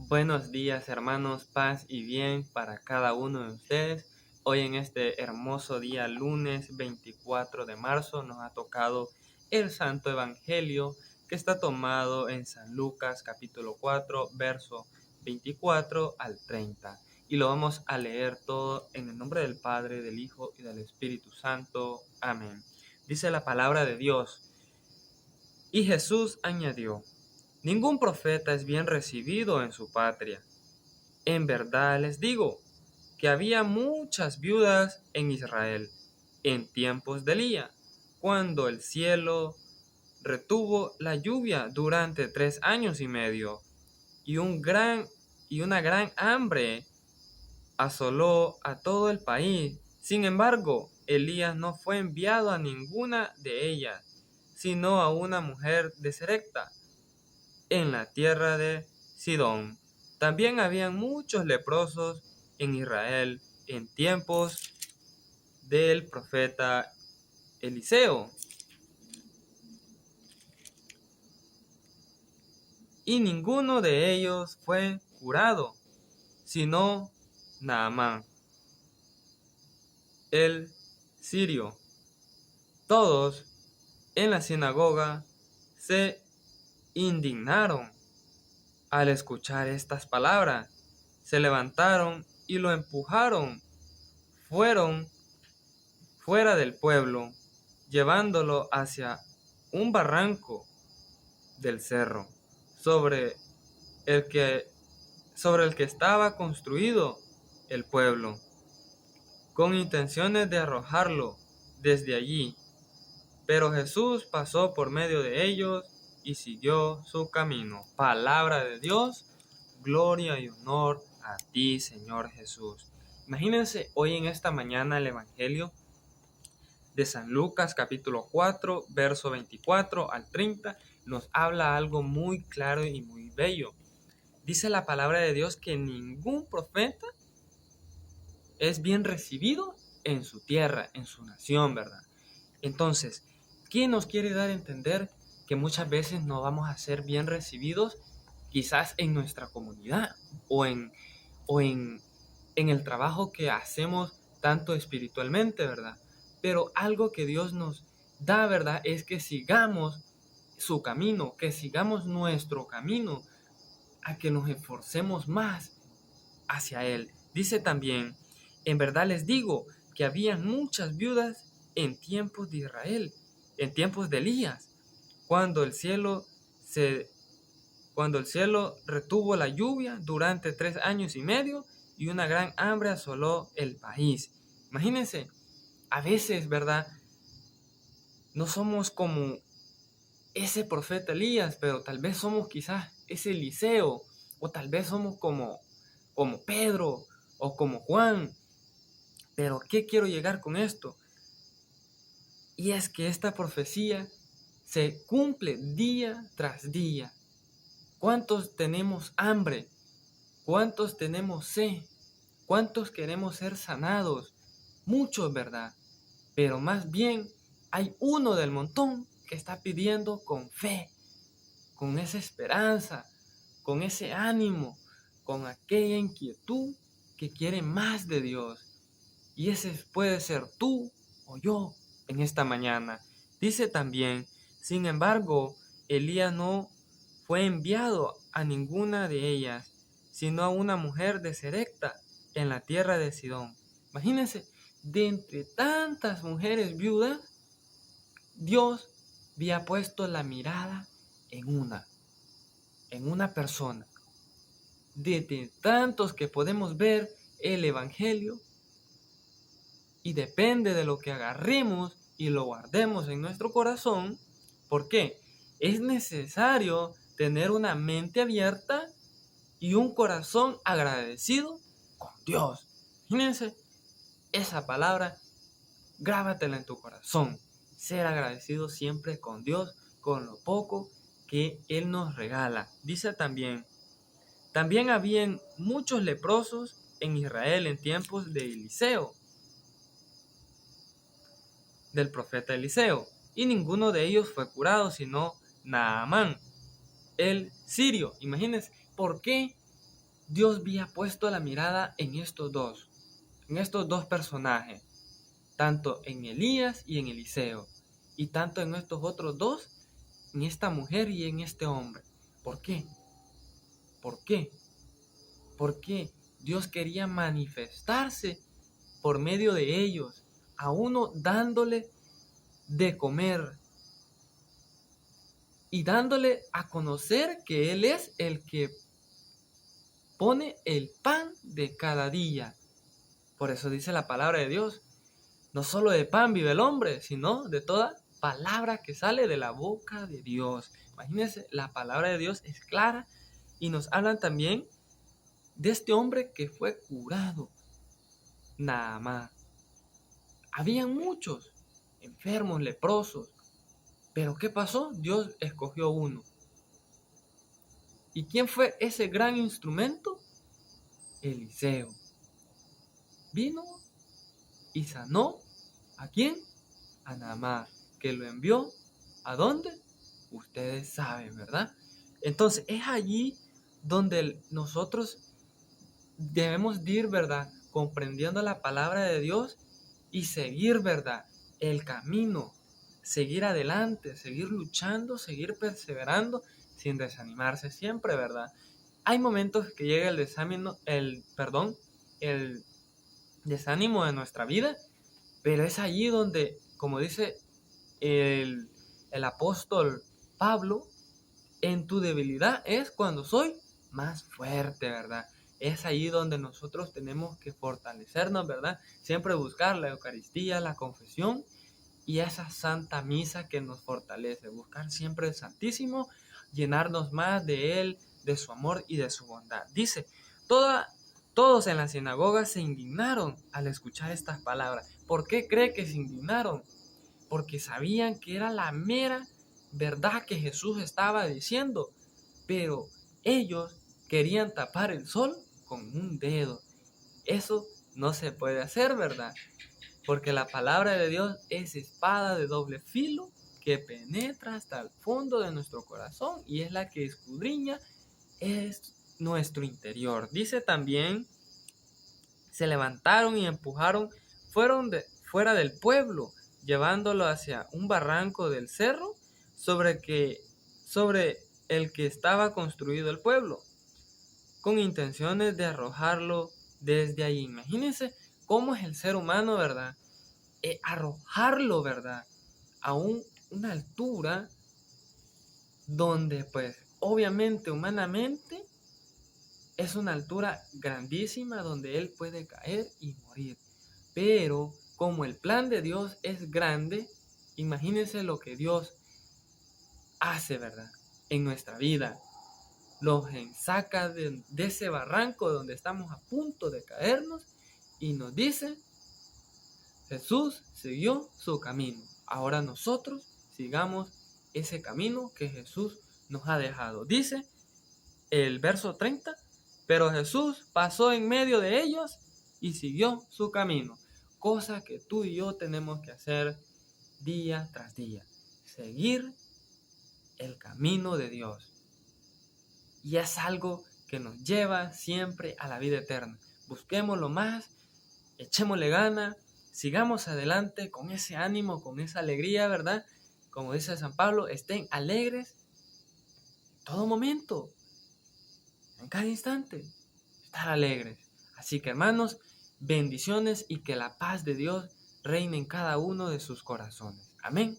Buenos días, hermanos, paz y bien para cada uno de ustedes. Hoy en este hermoso día, lunes 24 de marzo, nos ha tocado el Santo Evangelio que está tomado en San Lucas capítulo 4, verso 24 al 30. Y lo vamos a leer todo en el nombre del Padre, del Hijo y del Espíritu Santo. Amén. Dice la palabra de Dios. Y Jesús añadió: Ningún profeta es bien recibido en su patria. En verdad les digo que había muchas viudas en Israel en tiempos de Elías, cuando el cielo retuvo la lluvia durante 3 años y medio, y una gran hambre asoló a todo el país. Sin embargo, Elías no fue enviado a ninguna de ellas, sino a una mujer de Serepta, en la tierra de Sidón. También habían muchos leprosos en Israel en tiempos del profeta Eliseo, y ninguno de ellos fue curado, sino Naamán, el sirio. Todos en la sinagoga se indignaron al escuchar estas palabras. Se levantaron y lo empujaron fueron fuera del pueblo, llevándolo hacia un barranco del cerro, sobre el que, sobre el que estaba construido el pueblo, con intenciones de arrojarlo desde allí. Pero Jesús pasó por medio de ellos y siguió su camino. Palabra de Dios, gloria y honor a ti, Señor Jesús. Imagínense hoy en esta mañana el Evangelio de San Lucas capítulo 4, verso 24 al 30, nos habla algo muy claro y muy bello. Dice la palabra de Dios que ningún profeta es bien recibido en su tierra, en su nación, ¿verdad? Entonces, ¿qué nos quiere dar a entender? Que muchas veces no vamos a ser bien recibidos quizás en nuestra comunidad o en el trabajo que hacemos tanto espiritualmente, ¿verdad? Pero algo que Dios nos da, ¿verdad? Es que sigamos su camino, que sigamos nuestro camino, a que nos esforcemos más hacia Él. Dice también, en verdad les digo que había muchas viudas en tiempos de Israel, en tiempos de Elías, cuando el cielo se cuando el cielo retuvo la lluvia durante 3 años y medio y una gran hambre asoló el país. Imagínense, a veces, ¿verdad? No somos como ese profeta Elías, pero tal vez somos quizás ese Eliseo, o tal vez somos como Pedro o como Juan. Pero ¿qué quiero llegar con esto? Y es que esta profecía se cumple día tras día. ¿Cuántos tenemos hambre? ¿Cuántos tenemos sed? ¿Cuántos queremos ser sanados? Muchos, ¿verdad? Pero más bien hay uno del montón que está pidiendo con fe, con esa esperanza, con ese ánimo, con aquella inquietud que quiere más de Dios. Y ese puede ser tú o yo en esta mañana. Dice también, sin embargo, Elías no fue enviado a ninguna de ellas, sino a una mujer de Serepta en la tierra de Sidón. Imagínense, de entre tantas mujeres viudas, Dios había puesto la mirada en una persona. De tantos que podemos ver el Evangelio, y depende de lo que agarremos y lo guardemos en nuestro corazón. ¿Por qué? Es necesario tener una mente abierta y un corazón agradecido con Dios. Imagínense esa palabra, grábatela en tu corazón. Ser agradecido siempre con Dios, con lo poco que Él nos regala. Dice también habían muchos leprosos en Israel en tiempos de Eliseo, del profeta Eliseo, y ninguno de ellos fue curado, sino Naamán, el sirio. Imagínense, ¿por qué Dios había puesto la mirada en estos dos personajes, tanto en Elías y en Eliseo, y tanto en estos otros dos, en esta mujer y en este hombre. ¿Por qué? ¿Por qué? Porque Dios quería manifestarse por medio de ellos, a uno dándole de comer y dándole a conocer que Él es el que pone el pan de cada día. Por eso dice la palabra de Dios, no solo de pan vive el hombre, sino de toda palabra que sale de la boca de Dios. Imagínense, la palabra de Dios es clara y nos hablan también de este hombre que fue curado, Naamán. Habían muchos enfermos, leprosos, pero ¿qué pasó? Dios escogió uno. ¿Y quién fue ese gran instrumento? Eliseo. Vino y sanó ¿a quién? A Naamán, que lo envió ¿a dónde? Ustedes saben, ¿verdad? Entonces es allí donde nosotros debemos ir, ¿verdad? Comprendiendo la palabra de Dios y seguir, ¿verdad? El camino, seguir adelante, seguir luchando, seguir perseverando sin desanimarse siempre, ¿verdad? Hay momentos que llega el desánimo de nuestra vida, pero es allí donde, como dice el apóstol Pablo, en tu debilidad es cuando soy más fuerte, ¿verdad? Es ahí donde nosotros tenemos que fortalecernos, ¿verdad? Siempre buscar la Eucaristía, la confesión y esa Santa Misa que nos fortalece. Buscar siempre el Santísimo, llenarnos más de Él, de su amor y de su bondad. Dice, todos en la sinagoga se indignaron al escuchar estas palabras. ¿Por qué cree que se indignaron? Porque sabían que era la mera verdad que Jesús estaba diciendo, pero ellos querían tapar el sol con un dedo. Eso no se puede hacer, ¿verdad? Porque la palabra de Dios es espada de doble filo que penetra hasta el fondo de nuestro corazón y es la que escudriña es nuestro interior. Dice también, se levantaron y empujaron, fuera del pueblo, llevándolo hacia un barranco del cerro sobre el que estaba construido el pueblo, con intenciones de arrojarlo desde allí. Imagínense cómo es el ser humano, ¿verdad? Arrojarlo, ¿verdad? A una altura donde, pues, obviamente, humanamente, es una altura grandísima donde él puede caer y morir. Pero como el plan de Dios es grande, imagínense lo que Dios hace, ¿verdad? En nuestra vida. Los saca de ese barranco donde estamos a punto de caernos y nos dice, Jesús siguió su camino. Ahora nosotros sigamos ese camino que Jesús nos ha dejado. Dice el verso 30, pero Jesús pasó en medio de ellos y siguió su camino. Cosa que tú y yo tenemos que hacer día tras día. Seguir el camino de Dios. Y es algo que nos lleva siempre a la vida eterna. Busquémoslo más, echémosle gana, sigamos adelante con ese ánimo, con esa alegría, ¿verdad? Como dice San Pablo, estén alegres en todo momento, en cada instante, estar alegres. Así que hermanos, bendiciones y que la paz de Dios reine en cada uno de sus corazones. Amén.